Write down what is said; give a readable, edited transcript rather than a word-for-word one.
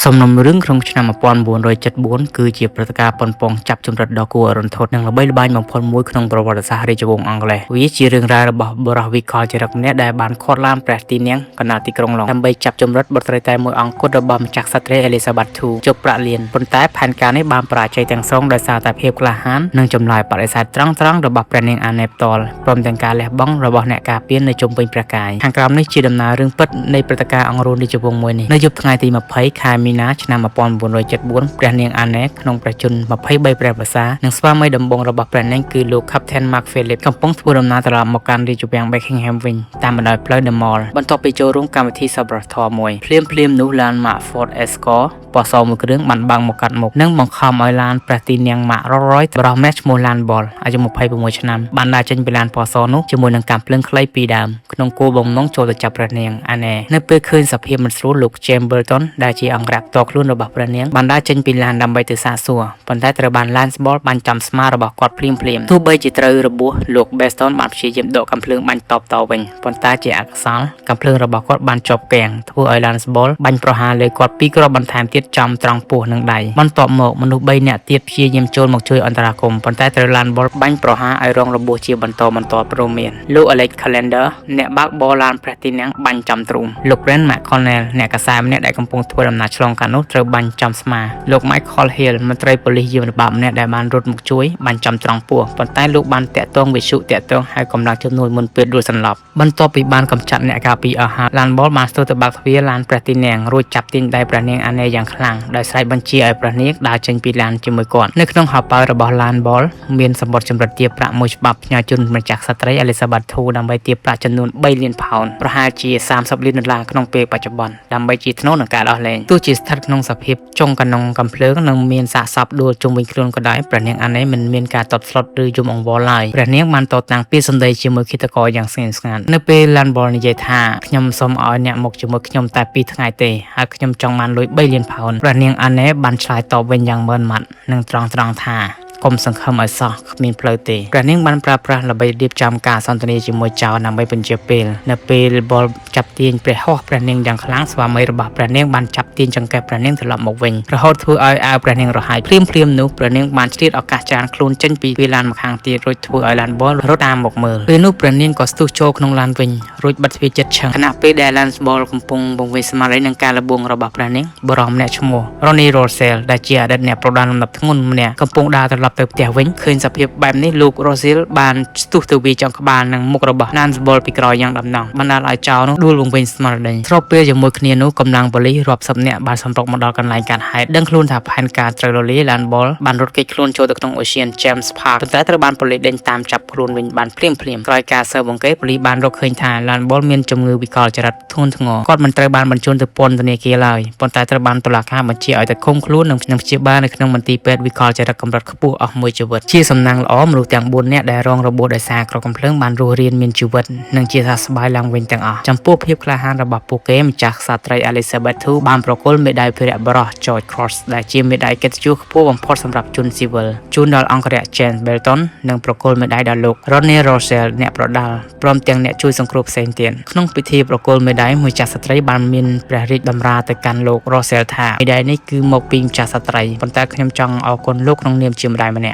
សំណុំរឿងក្នុងឆ្នាំ1974គឺជាព្រឹត្តិការណ៍ប៉ុនប៉ងចាប់ជំរិតដ៏គួរឲ្យរន្ធត់និងល្បីល្បាញបំផុតមួយក្នុងប្រវត្តិសាស្ត្ររាជវង្សអង់គ្លេសវាជារឿងរ៉ាវរបស់បុរសវិកលចរិតម្នាក់ដែលបានឃាត់ឡានព្រះទីនាំងកណ្ដាលទីក្រុងឡុងដើម្បីចាប់ជំរិតបុត្រីតែមួយអង្គគត់របស់ម្ចាស់ក្សត្រីអេលីសាប៊ែត II ជប់ប្រាក់លានប៉ុន្តែផែនការនេះបានបរាជ័យទាំងស្រុងដោយសារតែភាពក្លាហាននិងចម្លើយបដិសេធត្រង់ៗរបស់ព្រះនាងអាណេផ្ទាល់ព្រមទាំងការលះបង់របស់អ្នកការពារនៅជុំវិញព្រះកាយខាងក្រោមនេះជាដំណើររឿងពិតនៃព្រឹត្តិការណ៍អង្រួនរាជវង្សមួយនេះនៅយប់ថ្ងៃទី20ខែមីនាឆ្នាំ1974ព្រះនាងអាណេក្នុងព្រះជន្ម23ព្រះវស្សានិងស្វាមីដំបងរបស់ព្រះនាងគឺលោក Captain Mark Philip កំពុងធ្វើដំណើរត្រឡប់មកកាន់រាជវាំង Buckingham វិញតាមបណ្ដោយផ្លូវ The Mall បន្ទាប់ពីចូលរួមកម្មវិធីសប្បុរសធម៌មួយភ្លាមនោះឡាន Mark Ford Escort ពណ៌សមួយគ្រឿងបានបើកមកកាត់មុខនិងបង្ខំឲ្យឡានព្រះទីនាំង Mark Rolls-Royce បរិះម្នាក់ឈ្មោះ Lan Ball អាយុ26ឆ្នាំបានដើរចេញពីឡានពណ៌សនោះជាមួយនឹងកាំភ្លើងខ្លីពីរដើមក្នុងគោលបំណងចូលទៅចាប់ព្រះនាងអាណេនៅពេលឃើញសភាពមិនស្រួលលោក James Burton ដែលជាអង្គរៈផ្ទាល់ខ្លួនរបស់ព្រះនាងបានដើរចេញពីឡានដើម្បីទៅសាកសួរប៉ុន្តែត្រូវបាន Lance Ball បាញ់ចំស្មារបស់គាត់ភ្លាមទោះបីជាត្រូវរបួសលោក Beston បានព្យាយាមដកកាំភ្លើងបាញ់តបតវិញប៉ុន្តែជាអកុសលកាំភ្លើងរបស់គាត់បានជាប់គាំងធ្វើឲ្យ Lance Ball បាញ់ប្រហារលើគាត់ពីរគ្រាប់បន្ថែមទៀតចំត្រង់ពោះនិងដៃបន្ទាប់មកមនុស្ស3នាក់ទៀតព្យាយាមចូលមកជួយអន្តរាគមន៍ប៉ុន្តែត្រូវ Lance Ball បាញ់ប្រហារឲ្យរងរបួសជាបន្តព្រមមានលោក Alex Callender អ្នកបើកបរឡានព្រះទីនាំងបាញ់ចំទ្រូងលោក Brent McConnell អ្នកកសែម្នាក់ដែលកំពុងធ្វើដំណើរឆ្លងកាត់នោះត្រូវបាញ់ចំស្មាលោក Michael Hill មន្ត្រីប៉ូលីសយាមរបបម្នាក់ដែលបានរត់មកជួយបាញ់ចំត្រង់ពោះប៉ុន្តែលោកបានតាក់ទងវិទ្យុតាក់ទងឲ្យកម្លាំងជំនួយមុនពេលដួលសន្លប់បន្ទាប់ពីបានកម្ចាត់អ្នកការពារអស់ហើយ Lan Ball បានស្ទុះទៅបើកទ្វារឡានព្រះទីនាំងរួចចាប់ទាញដៃព្រះនាងអាណេយ៉ាងខ្លាំងដោយស្រែកបញ្ជាឲ្យព្រះនាងដើរចេញពីឡានជាមួយគាត់នៅក្នុងហោប៉ៅរបស់ Lan Ball មានសម្បត្តិចម្រិតទារប្រាក់មួយច្បាប់ផ្ញើជូនម្ចាស់ក្សត្រី Elizabeth II ដើម្បីទារប្រាក់ចំនួន3លានផោនប្រហែលជា30លានដុល្លារក្នុងពេលបច្ចុប្បន្នដើម្បីជាថ្នូរនឹងការដោះលែងទោះជាស្ថិតក្នុងសភាពចុងកណ្ដុងកំភ្លើងនិងមានសាកសពដួលជុំវិញខ្លួនក៏ដោយព្រះនាងអាណេមិនមានការតបស្លុតឬយំអង្វរឡើយព្រះនាងបានតតាំងពីសម្ដីជាមួយគិតកោយ៉ាងស្ងៀមស្ងាត់នៅពេល Lan Ball និយាយថាខ្ញុំសូមឲ្យអ្នកមកជាមួយខ្ញុំតែ2ថ្ងៃទេហើយខ្ញុំចង់បានលុយ3លានផោនព្រះនាងអាណេបានឆ្លើយតបវិញយ៉ាងម៉ឺនម៉ាត់និងត្រង់ថាកុំសង្ឃឹមឲ្យសោះគ្មានផ្លូវទេព្រះនាងបានប្រើប្រាស់ល្បីរៀបចំការសន្ទនាជាមួយចៅដើម្បីបញ្ជាពេលនៅពេល Ball ចាប់ទាញព្រះហស្ថព្រះនាងយ៉ាងខ្លាំងស្វាមីរបស់ព្រះនាងបានចាប់ទាញចង្កេះព្រះនាងត្រឡប់មកវិញរហូតធ្វើឲ្យអាវព្រះនាងរហែកភ្លាមនោះព្រះនាងបានឆ្លៀតឱកាសចានខ្លួនចេញពីឡានម្ខាងទៀតរួចធ្វើឲ្យ Lan Ball រត់តាមមកមើលពេលនោះព្រះនាងក៏ស្ទុះចូលក្នុងឡានវិញរួចបិទទ្វារជិតឈឹងខណៈពេលដែល Lance Ball កំពុងបង្វេងស្មារតីនឹងការលបងរបស់ព្រះនាងបរិះម្នាក់ឈ្មោះ Ronnie Rossell ដែលជាអតីតអ្នកប្រដាល់លំដាប់ធ្ងន់ម្នាក់កំពុងដើរត្រឡប់ទៅផ្ទះវិញឃើញសភាពបែបនេះលោក Rossell បានស្ទុះទៅវាចង់ក្បាលនឹងមុខរបស់ Lance Ball ពីក្រោយយ៉ាងដំណំបណ្ដាលឲ្យចៅនោះដួលវង្វេងស្មារតីស្របពេលជាមួយគ្នានោះកម្លាំងប៉ូលីសរាប់សិបនាក់បានសម្រុកមកដល់កន្លែងកើតហេតុដឹងខ្លួនថាផែនការត្រូវរលាយ Lan Ball បានរត់គេចខ្លួនចូលទៅក្នុង Ocean James Park ប៉ុន្តែត្រូវបានប៉ូលីសដេញតាមចាប់ខ្លួនវិញបានភ្លាមក្រោយការស៊ើបអង្កេតប៉ូលីសបានរកឃើញថា Lan Ball មានជំងឺវិកលចរិតធ្ងន់ធ្ងរគាត់មិនត្រូវបានបញ្ជូនទៅពន្ធនាគារឡើយប៉ុន្តែត្រូវបានតុលាការបញ្ជាឲ្យទៅឃុំខ្លួននិងព្យាបាលនៅក្នុងមន្ទីរពេទ្យវិកលចរិតកម្រិតខ្ពស់អស់មួយជីវិតជាសំណាងល្អមនុស្សទាំង4នាក់ដែលរងរបួសដោយសារគ្រាប់កាំភ្លើងបានរស់រានមានជីវិតនិងជាសះស្បើយឡើងវិញទាំងអស់ចំពោះភាពក្លាហានរបស់ពួកគេម្ចាស់ក្សត្រី Elizabeth II បានប្រគល់មេដាយវីរបុរស George Cross ដែលជាមេដាយកិត្តិយសខ្ពស់បំផុតសម្រាប់ជនស៊ីវិលជូនដល់អង្គរៈ James Belton និងប្រគល់មេដាយដល់លោក Ronnie Rossell អ្នកប្រដាល់ព្រមទាំងអ្នកជួយសង្គ្រោះផ្សេងទៀតក្នុងពិធីប្រគល់មេដាយមួយចាស់ស្ត្រីបានមានព្រះរាជតម្រាទៅកាន់លោក Rossell ថាមេដាយនេះគឺមកពីម្ចាស់ស្ត្រីប៉ុន្តែខ្ញុំចង់អរគុណលោកក្នុងនាមជាម្ដាយម្នាក់